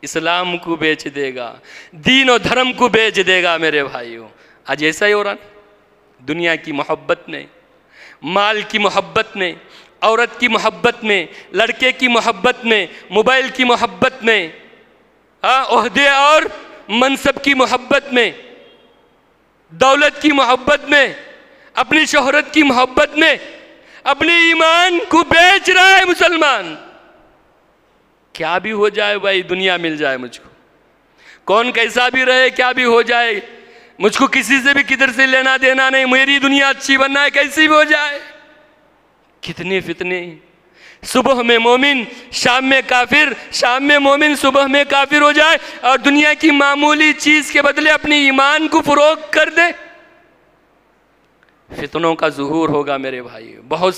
اسلام کو بیچ دے گا، دین و دھرم کو بیچ دے گا. میرے بھائیوں آج ایسا ہی ہو رہا ہے. دنیا کی محبت میں، مال کی محبت میں، عورت کی محبت میں، لڑکے کی محبت میں، موبائل کی محبت میں، عہدے اور منصب کی محبت میں، دولت کی محبت میں، اپنی شہرت کی محبت میں اپنے ایمان کو بیچ رہا ہے مسلمان. کیا بھی ہو جائے بھائی، دنیا مل جائے مجھ کو، کون کیسا بھی رہے، کیا بھی ہو جائے، مجھ کو کسی سے بھی کدھر سے لینا دینا نہیں، میری دنیا اچھی بننا ہے، کیسی بھی ہو جائے. کتنے فتنے، صبح میں مومن شام میں کافر، شام میں مومن صبح میں کافر ہو جائے اور دنیا کی معمولی چیز کے بدلے اپنی ایمان کو فروخت کر دے. فتنوں کا ظہور ہوگا میرے بھائی، بہت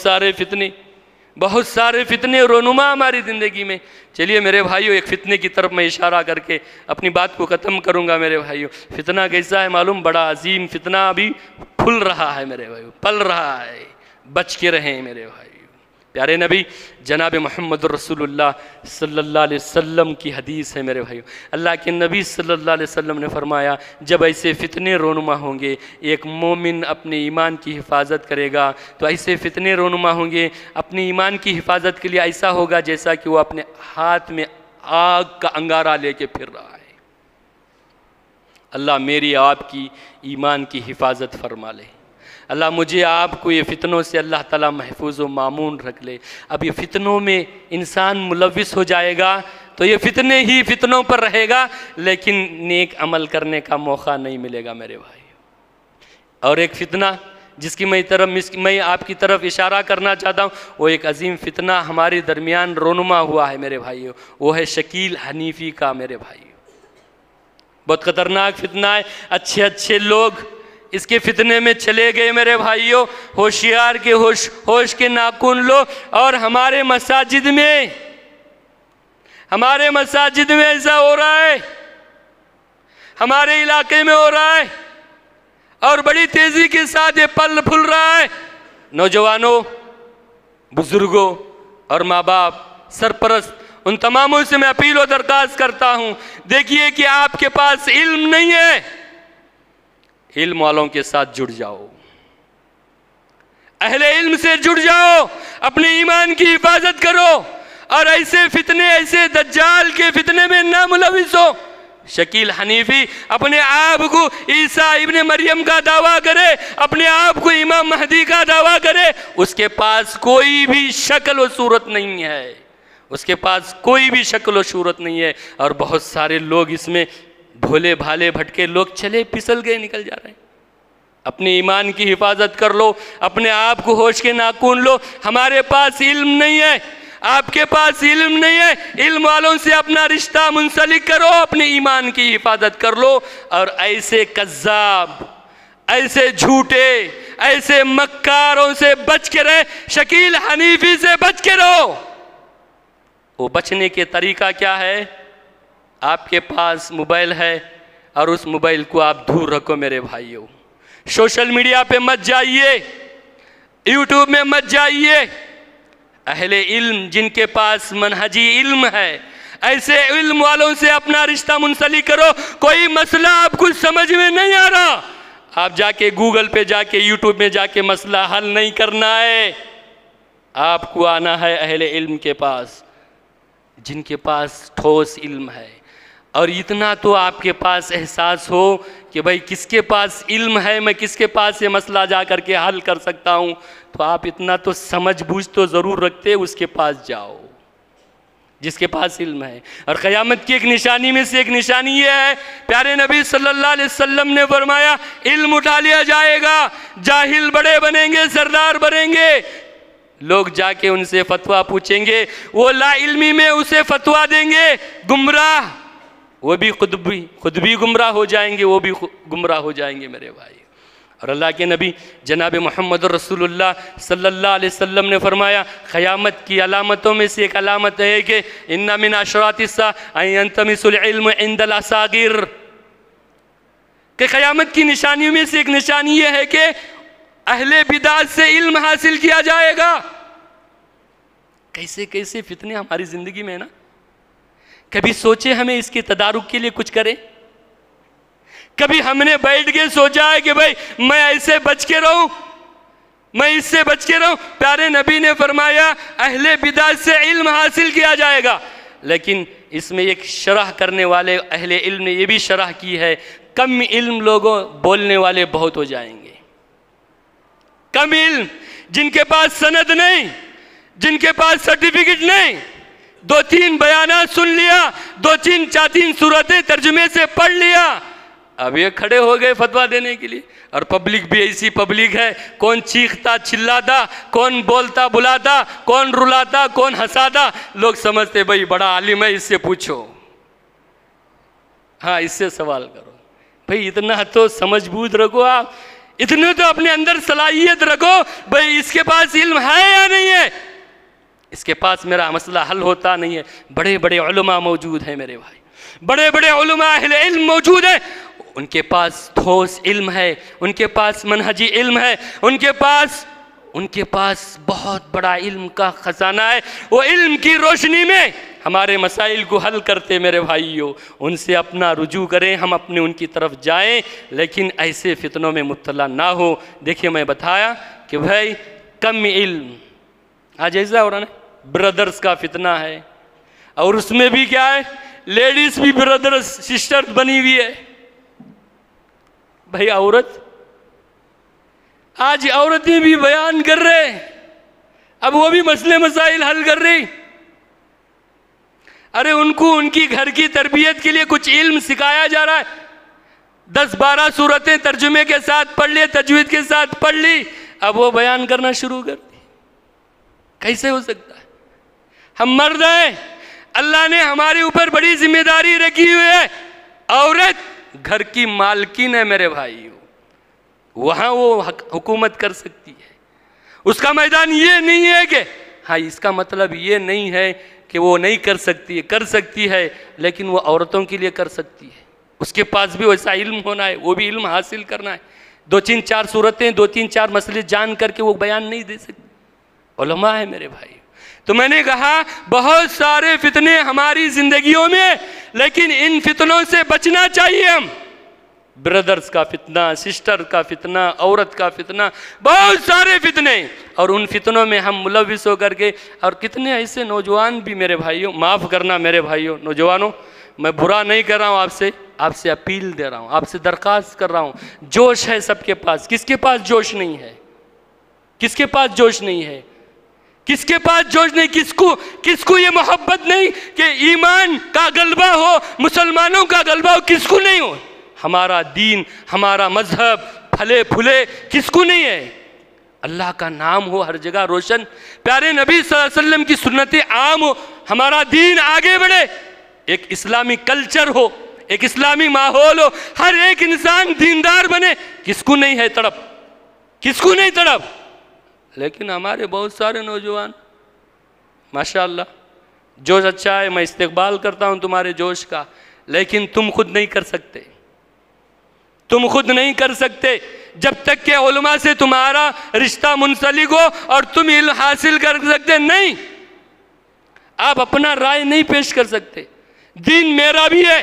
سارے فتنے رونما ہماری زندگی میں. چلیے میرے بھائیو، ایک فتنے کی طرف میں اشارہ کر کے اپنی بات کو ختم کروں گا. میرے بھائیو فتنہ کیسا ہے معلوم؟ بڑا عظیم فتنہ ابھی پھل رہا ہے میرے بھائیو، پل رہا ہے، بچ کے رہیں میرے بھائیو. پیارے نبی جناب محمد رسول اللہ صلی اللہ علیہ وسلم کی حدیث ہے میرے بھائیو. اللہ کے نبی صلی اللہ علیہ وسلم نے فرمایا جب ایسے فتنے رونما ہوں گے، ایک مومن اپنے ایمان کی حفاظت کرے گا تو ایسے فتنے رونما ہوں گے، اپنے ایمان کی حفاظت کے لیے ایسا ہوگا جیسا کہ وہ اپنے ہاتھ میں آگ کا انگارہ لے کے پھر رہا ہے. اللہ میری آپ کی ایمان کی حفاظت فرما لے. اللہ مجھے آپ کو یہ فتنوں سے اللہ تعالیٰ محفوظ و معمون رکھ لے. اب یہ فتنوں میں انسان ملوث ہو جائے گا تو یہ فتنے ہی فتنوں پر رہے گا، لیکن نیک عمل کرنے کا موقع نہیں ملے گا میرے بھائی. اور ایک فتنہ جس کی میں آپ کی طرف اشارہ کرنا چاہتا ہوں، وہ ایک عظیم فتنہ ہمارے درمیان رونما ہوا ہے میرے بھائیو، وہ ہے شکیل حنیفی کا. میرے بھائیو بہت خطرناک فتنہ ہے. اچھے لوگ اس کے فتنے میں چلے گئے میرے بھائیوں. ہوشیار کے ہوش کے ناخن لو. اور ہمارے مساجد میں ایسا ہو رہا ہے، ہمارے علاقے میں ہو رہا ہے اور بڑی تیزی کے ساتھ یہ پل پھل رہا ہے. نوجوانوں، بزرگوں اور ماں باپ، سرپرست، ان تماموں سے میں اپیل و درخواست کرتا ہوں، دیکھیے کہ آپ کے پاس علم نہیں ہے، علم والوں کے ساتھ جڑ جاؤ، اہل علم سے جڑ جاؤ، اپنے ایمان کی حفاظت کرو اور ایسے فتنے، ایسے دجال کے فتنے میں نہ ملوث ہو. شکیل حنیفی اپنے آپ کو عیسیٰ ابن مریم کا دعویٰ کرے، اپنے آپ کو امام مہدی کا دعویٰ کرے، اس کے پاس کوئی بھی شکل و صورت نہیں ہے، اس کے پاس کوئی بھی شکل و صورت نہیں ہے، اور بہت سارے لوگ اس میں بھولے بھالے بھٹکے لوگ چلے پھسل گئے، نکل جا رہے ہیں۔ اپنے ایمان کی حفاظت کر لو، اپنے آپ کو ہوش کے ناخن لو۔ ہمارے پاس علم نہیں ہے، آپ کے پاس علم نہیں ہے، علم والوں سے اپنا رشتہ منسلک کرو، اپنے ایمان کی حفاظت کر لو، اور ایسے کذاب، ایسے جھوٹے، ایسے مکاروں سے بچ کے رہے، شکیل حنیفی سے بچ کے رہو۔ وہ بچنے کے طریقہ کیا ہے؟ آپ کے پاس موبائل ہے اور اس موبائل کو آپ دور رکھو میرے بھائیوں۔ سوشل میڈیا پہ مت جائیے، یوٹیوب میں مت جائیے۔ اہل علم جن کے پاس منہجی علم ہے، ایسے علم والوں سے اپنا رشتہ منسلک کرو۔ کوئی مسئلہ آپ کو سمجھ میں نہیں آ رہا، آپ جا کے گوگل پہ جا کے یوٹیوب میں جا کے مسئلہ حل نہیں کرنا ہے، آپ کو آنا ہے اہل علم کے پاس، جن کے پاس ٹھوس علم ہے۔ اور اتنا تو آپ کے پاس احساس ہو کہ بھائی کس کے پاس علم ہے، میں کس کے پاس یہ مسئلہ جا کر کے حل کر سکتا ہوں، تو آپ اتنا تو سمجھ بوجھ تو ضرور رکھتے، اس کے پاس جاؤ جس کے پاس علم ہے۔ اور قیامت کی ایک نشانی میں سے ایک نشانی یہ ہے، پیارے نبی صلی اللہ علیہ وسلم نے فرمایا علم اٹھا لیا جائے گا، جاہل بڑے بنیں گے، سردار بنیں گے، لوگ جا کے ان سے فتویٰ پوچھیں گے، وہ لا علمی میں اسے فتویٰ دیں گے، گمراہ، وہ بھی خود بھی گمراہ ہو جائیں گے، وہ بھی گمراہ ہو جائیں گے میرے بھائی۔ اور اللہ کے نبی جناب محمد رسول اللہ صلی اللہ علیہ وسلم نے فرمایا قیامت کی علامتوں میں سے ایک علامت ہے کہ ان من اشراط الساعة ان ينتمس العلم عند الاصاغر، کہ قیامت کی نشانیوں میں سے ایک نشانی یہ ہے کہ اہل بدعت سے علم حاصل کیا جائے گا۔ کیسے کیسے فتنے ہماری زندگی میں ہے نا، کبھی سوچے ہمیں اس کے تدارک کے لیے کچھ کریں؟ کبھی ہم نے بیٹھ کے سوچا ہے کہ بھائی میں ایسے بچ کے رہوں، میں اس سے بچ کے رہوں؟ پیارے نبی نے فرمایا اہل بدعت سے علم حاصل کیا جائے گا، لیکن اس میں ایک شرح کرنے والے اہل علم نے یہ بھی شرح کی ہے، کم علم لوگوں بولنے والے بہت ہو جائیں گے۔ کم علم، جن کے پاس سند نہیں، جن کے پاس سرٹیفکیٹ نہیں، دو تین بیانات سن لیا، دو چار تین صورتیں ترجمے سے پڑھ لیا، اب یہ کھڑے ہو گئے فتویٰ دینے کے لیے۔ اور پبلک بھی ایسی پبلک ہے، کون چیختا چلاتا، کون بولتا بلاتا، کون رلاتا، کون ہنساتا، لوگ سمجھتے بھائی بڑا عالم ہے، اس سے پوچھو، ہاں اس سے سوال کرو۔ بھائی اتنا تو سمجھ بوجھ رکھو، آپ اتنے تو اپنے اندر صلاحیت رکھو، بھائی اس کے پاس علم ہے یا نہیں ہے، اس کے پاس میرا مسئلہ حل ہوتا نہیں ہے۔ بڑے بڑے علماء موجود ہیں میرے بھائی، بڑے بڑے علماء اہل علم موجود ہیں، ان کے پاس ٹھوس علم ہے، ان کے پاس منہجی علم ہے، ان کے پاس بہت بڑا علم کا خزانہ ہے، وہ علم کی روشنی میں ہمارے مسائل کو حل کرتے میرے بھائیوں۔ ان سے اپنا رجوع کریں، ہم اپنے ان کی طرف جائیں، لیکن ایسے فتنوں میں مبتلا نہ ہو۔ دیکھیے میں بتایا کہ بھائی کم علم، آج ایسا ہو رہا نا، برادرز کا فتنہ ہے، اور اس میں بھی کیا ہے، لیڈیز بھی برادرز سسٹر بنی ہوئی ہے۔ بھائی عورت، آج عورتیں بھی بیان کر رہے ہیں، اب وہ بھی مسئلے مسائل حل کر رہی۔ ارے ان کو ان کی گھر کی تربیت کے لیے کچھ علم سکھایا جا رہا ہے، 10-12 صورتیں ترجمے کے ساتھ پڑھ لی، تجوید کے ساتھ پڑھ لی، اب وہ بیان کرنا شروع کر دی۔ کیسے ہو سکتا ہے؟ ہم مرد ہیں، اللہ نے ہمارے اوپر بڑی ذمہ داری رکھی ہوئی ہے، عورت گھر کی مالکین ہے میرے بھائی، وہاں وہ حکومت کر سکتی ہے، اس کا میدان یہ نہیں ہے کہ ہاں، اس کا مطلب یہ نہیں ہے کہ وہ نہیں کر سکتی ہے، کر سکتی ہے، لیکن وہ عورتوں کے لیے کر سکتی ہے، اس کے پاس بھی ویسا علم ہونا ہے، وہ بھی علم حاصل کرنا ہے۔ 2-4 صورتیں، 2-4 مسئلے جان کر کے وہ بیان نہیں دے سکتی، علماء ہے میرے بھائی۔ تو میں نے کہا بہت سارے فتنے ہماری زندگیوں میں، لیکن ان فتنوں سے بچنا چاہیے ہم۔ برادرز کا فتنہ، سسٹر کا فتنہ، عورت کا فتنہ، بہت سارے فتنے، اور ان فتنوں میں ہم ملوث ہو کر کے، اور کتنے ایسے نوجوان بھی میرے بھائیوں، معاف کرنا میرے بھائیوں، نوجوانوں میں برا نہیں کر رہا ہوں، آپ سے اپیل دے رہا ہوں، آپ سے درخواست کر رہا ہوں، جوش ہے سب کے پاس، کس کے پاس جوش نہیں ہے؟ کس کے پاس جوش نہیں ہے؟ کس کے پاس جوش نہیں؟ کس کو یہ محبت نہیں کہ ایمان کا غلبہ ہو، مسلمانوں کا غلبہ ہو؟ کس کو نہیں ہو؟ ہمارا دین، ہمارا مذہب پھلے پھولے، کس کو نہیں ہے؟ اللہ کا نام ہو ہر جگہ روشن، پیارے نبی صلی اللہ علیہ وسلم کی سنتیں عام ہو، ہمارا دین آگے بڑھے، ایک اسلامی کلچر ہو، ایک اسلامی ماحول ہو، ہر ایک انسان دیندار بنے، کس کو نہیں ہے تڑپ؟ کس کو نہیں تڑپ؟ لیکن ہمارے بہت سارے نوجوان ماشاءاللہ جوش اچھا ہے، میں استقبال کرتا ہوں تمہارے جوش کا، لیکن تم خود نہیں کر سکتے، تم خود نہیں کر سکتے جب تک کہ علماء سے تمہارا رشتہ منسلک ہو اور تم علم حاصل کر سکتے نہیں، آپ اپنا رائے نہیں پیش کر سکتے۔ دین میرا بھی ہے،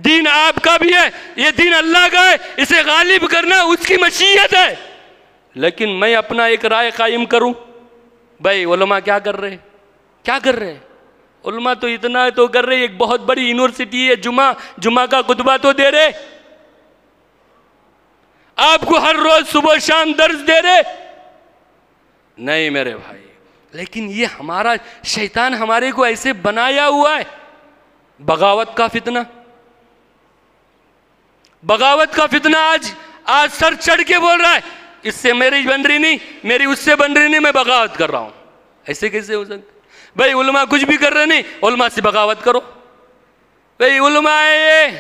دین آپ کا بھی ہے، یہ دین اللہ کا ہے، اسے غالب کرنا اس کی مشیت ہے، لیکن میں اپنا ایک رائے قائم کروں؟ بھائی علماء کیا کر رہے ہیں؟ کیا کر رہے ہیں؟ علماء تو اتنا تو کر رہے ہیں، ایک بہت بڑی یونیورسٹی ہے، جمعہ کا خطبہ تو دے رہے، آپ کو ہر روز صبح شام درس دے رہے نہیں میرے بھائی۔ لیکن یہ ہمارا شیطان ہمارے کو ایسے بنایا ہوا ہے، بغاوت کا فتنہ، بغاوت کا فتنہ آج سر چڑھ کے بول رہا ہے، اس سے میری بن رہی نہیں، میری اس سے بن رہی نہیں، میں بغاوت کر رہا ہوں۔ ایسے کیسے ہو سکتا؟ بھائی علماء کچھ بھی کر رہے نہیں، علماء سے بغاوت کرو۔ بھائی علماء یہ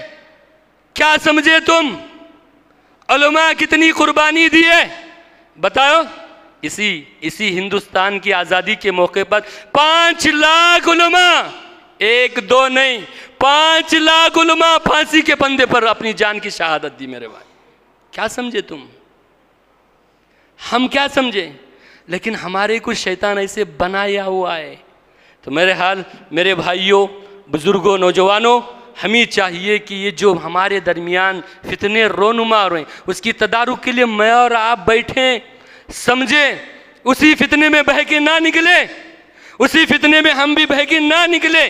کیا سمجھے تم؟ علماء کتنی قربانی دی ہے بتاؤ؟ اسی ہندوستان کی آزادی کے موقع پر 5 لاکھ علماء، 1 2 نہیں، 5 لاکھ علماء پھانسی کے پندے پر اپنی جان کی شہادت دی میرے بھائی۔ کیا سمجھے تم؟ ہم کیا سمجھے؟ لیکن ہمارے کو شیطان ایسے بنایا ہوا ہے۔ تو میرے بھائیوں، بزرگوں، نوجوانوں، ہمیں چاہیے کہ یہ جو ہمارے درمیان فتنے رونما ہو رہے ہیں، اس کی تدارک کے لیے میں اور آپ بیٹھیں، سمجھیں، اسی فتنے میں بہہ کے نہ نکلے، اسی فتنے میں ہم بھی بہہ کے نہ نکلے۔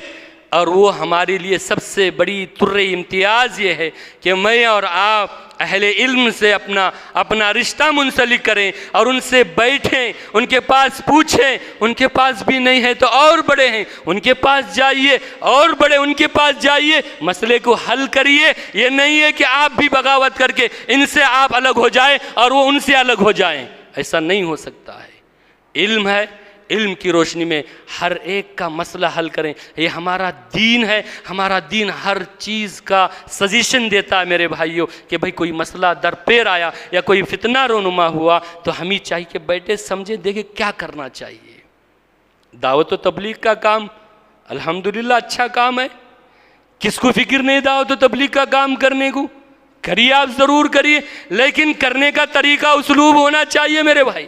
اور وہ ہمارے لیے سب سے بڑی امتیاز یہ ہے کہ میں اور آپ اہل علم سے اپنا رشتہ منسلک کریں اور ان سے بیٹھیں، ان کے پاس پوچھیں، ان کے پاس بھی نہیں ہے تو اور بڑے ہیں ان کے پاس جائیے، اور بڑے ان کے پاس جائیے، مسئلے کو حل کریے۔ یہ نہیں ہے کہ آپ بھی بغاوت کر کے ان سے آپ الگ ہو جائیں اور وہ ان سے الگ ہو جائیں، ایسا نہیں ہو سکتا ہے۔ علم ہے، علم کی روشنی میں ہر ایک کا مسئلہ حل کریں، یہ ہمارا دین ہے۔ ہمارا دین ہر چیز کا سجیشن دیتا ہے میرے بھائیوں کہ بھئی کوئی مسئلہ درپیر آیا یا کوئی فتنہ رونما ہوا تو ہمیں چاہیے کہ بیٹھے سمجھیں، دیکھیں کیا کرنا چاہیے۔ دعوت و تبلیغ کا کام الحمدللہ اچھا کام ہے، کس کو فکر نہیں دعوت و تبلیغ کا کام کرنے کو؟ کریے، آپ ضرور کریے، لیکن کرنے کا طریقہ اسلوب ہونا چاہیے میرے بھائی۔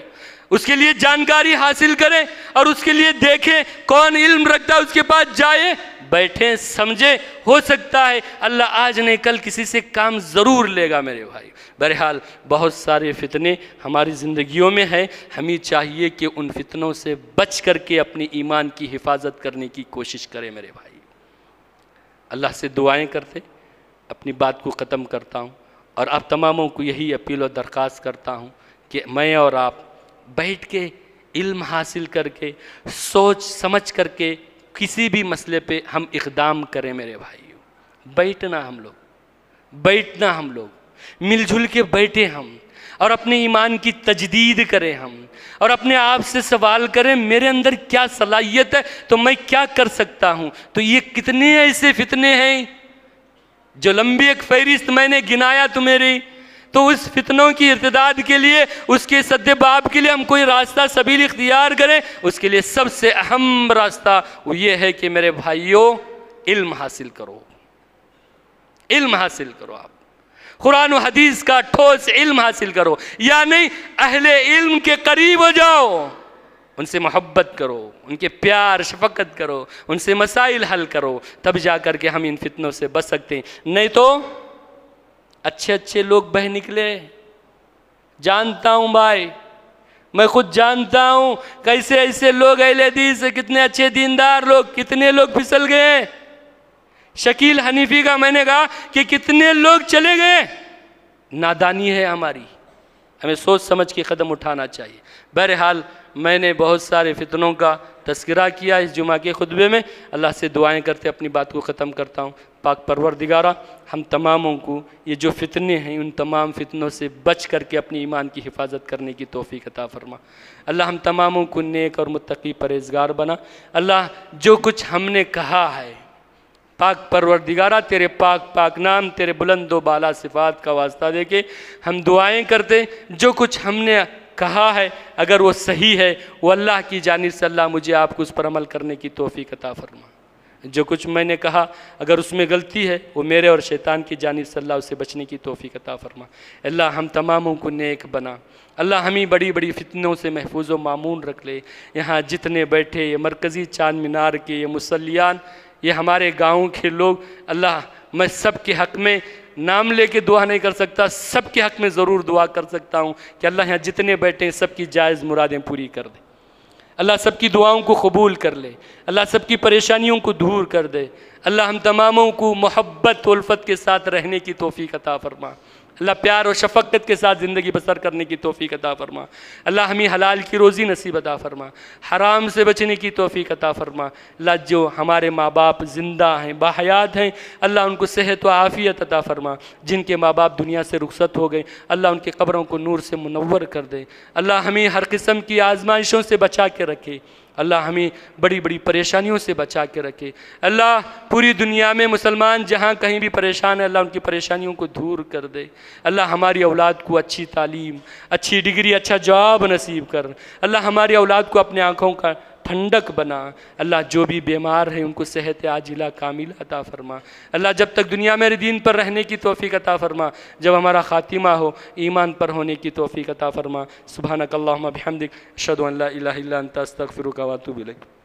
اس کے لیے جانکاری حاصل کریں اور اس کے لیے دیکھیں کون علم رکھتا ہے، اس کے پاس جائیں، بیٹھیں، سمجھیں، ہو سکتا ہے اللہ آج نہیں کل کسی سے کام ضرور لے گا میرے بھائی۔ بہرحال بہت سارے فتنے ہماری زندگیوں میں ہیں، ہمیں چاہیے کہ ان فتنوں سے بچ کر کے اپنی ایمان کی حفاظت کرنے کی کوشش کریں میرے بھائی۔ اللہ سے دعائیں کرتے اپنی بات کو ختم کرتا ہوں، اور آپ تماموں کو یہی اپیل و درخواست کرتا ہوں کہ میں اور آپ بیٹھ کے علم حاصل کر کے سوچ سمجھ کر کے کسی بھی مسئلے پہ ہم اقدام کریں میرے بھائیوں۔ بیٹھنا ہم لوگ مل جل کے بیٹھیں ہم، اور اپنے ایمان کی تجدید کریں ہم، اور اپنے آپ سے سوال کریں میرے اندر کیا صلاحیت ہے تو میں کیا کر سکتا ہوں۔ تو یہ کتنے ایسے فتنے ہیں جو لمبی ایک فہرست میں نے گنایا تو میری، تو اس فتنوں کی ارتداد کے لیے، اس کے سد باب کے لیے ہم کوئی راستہ سبیل اختیار کریں۔ اس کے لیے سب سے اہم راستہ وہ یہ ہے کہ میرے بھائیوں علم حاصل کرو، علم حاصل کرو، آپ قرآن و حدیث کا ٹھوس علم حاصل کرو، یا نہیں اہل علم کے قریب ہو جاؤ، ان سے محبت کرو، ان کے پیار شفقت کرو، ان سے مسائل حل کرو، تب جا کر کے ہم ان فتنوں سے بچ سکتے ہیں۔ نہیں تو اچھے لوگ بہ نکلے، جانتا ہوں بھائی، میں خود جانتا ہوں کیسے ایسے لوگ اہل حدیث سے کتنے اچھے دیندار لوگ، کتنے لوگ پھسل گئے۔ شکیل حنیفی کا میں نے کہا کہ کتنے لوگ چلے گئے۔ نادانی ہے ہماری، ہمیں سوچ سمجھ کے قدم اٹھانا چاہیے۔ بہرحال میں نے بہت سارے فتنوں کا تذکرہ کیا اس جمعہ کے خطبے میں، اللہ سے دعائیں کرتے اپنی بات کو ختم کرتا ہوں۔ پاک پروردگارہ ہم تماموں کو یہ جو فتنے ہیں ان تمام فتنوں سے بچ کر کے اپنی ایمان کی حفاظت کرنے کی توفیق عطا فرما۔ اللہ ہم تماموں کو نیک اور متقی پرہیزگار بنا۔ اللہ جو کچھ ہم نے کہا ہے پاک پروردگارہ تیرے پاک نام، تیرے بلند و بالا صفات کا واسطہ دے کے ہم دعائیں کرتے، جو کچھ ہم نے کہا ہے اگر وہ صحیح ہے وہ اللہ کی جانب سے اللہ مجھے آپ کو اس پر عمل کرنے کی توفیق عطا فرما۔ جو کچھ میں نے کہا اگر اس میں غلطی ہے وہ میرے اور شیطان کی جانب سے اللہ اسے بچنے کی توفیق عطا فرما۔ اللہ ہم تماموں کو نیک بنا۔ اللہ ہمیں بڑی بڑی فتنوں سے محفوظ و معمون رکھ لے۔ یہاں جتنے بیٹھے یہ مرکزی چاند مینار کے یہ مصلیان، یہ ہمارے گاؤں کے لوگ، اللہ میں سب کے حق میں نام لے کے دعا نہیں کر سکتا، سب کے حق میں ضرور دعا کر سکتا ہوں کہ اللہ یہاں جتنے بیٹھے ہیں سب کی جائز مرادیں پوری کر دے۔ اللہ سب کی دعاؤں کو قبول کر لے، اللہ سب کی پریشانیوں کو دور کر دے۔ اللہ ہم تماموں کو محبت و الفت کے ساتھ رہنے کی توفیق عطا فرما۔ اللہ پیار اور شفقت کے ساتھ زندگی بسر کرنے کی توفیق عطا فرما۔ اللہ ہمیں حلال کی روزی نصیب عطا فرما، حرام سے بچنے کی توفیق عطا فرما۔ اللہ جو ہمارے ماں باپ زندہ ہیں، باحیات ہیں، اللہ ان کو صحت و عافیت عطا فرما۔ جن کے ماں باپ دنیا سے رخصت ہو گئے اللہ ان کے قبروں کو نور سے منور کر دے۔ اللہ ہمیں ہر قسم کی آزمائشوں سے بچا کے رکھے، اللہ ہمیں بڑی بڑی پریشانیوں سے بچا کے رکھے۔ اللہ پوری دنیا میں مسلمان جہاں کہیں بھی پریشان ہے اللہ ان کی پریشانیوں کو دور کر دے۔ اللہ ہماری اولاد کو اچھی تعلیم، اچھی ڈگری، اچھا جاب نصیب کر۔ اللہ ہماری اولاد کو اپنے آنکھوں کا ٹھنڈک بنا۔ اللہ جو بھی بیمار ہیں ان کو صحت عاجلہ کاملہ عطا فرما۔ اللہ جب تک دنیا میں دین پر رہنے کی توفیق عطا فرما، جب ہمارا خاتمہ ہو ایمان پر ہونے کی توفیق عطا فرما۔ سبحانک اللہم بحمدک، اشہدو ان لا الہ الا انت، استغفرک و اتوب الیک۔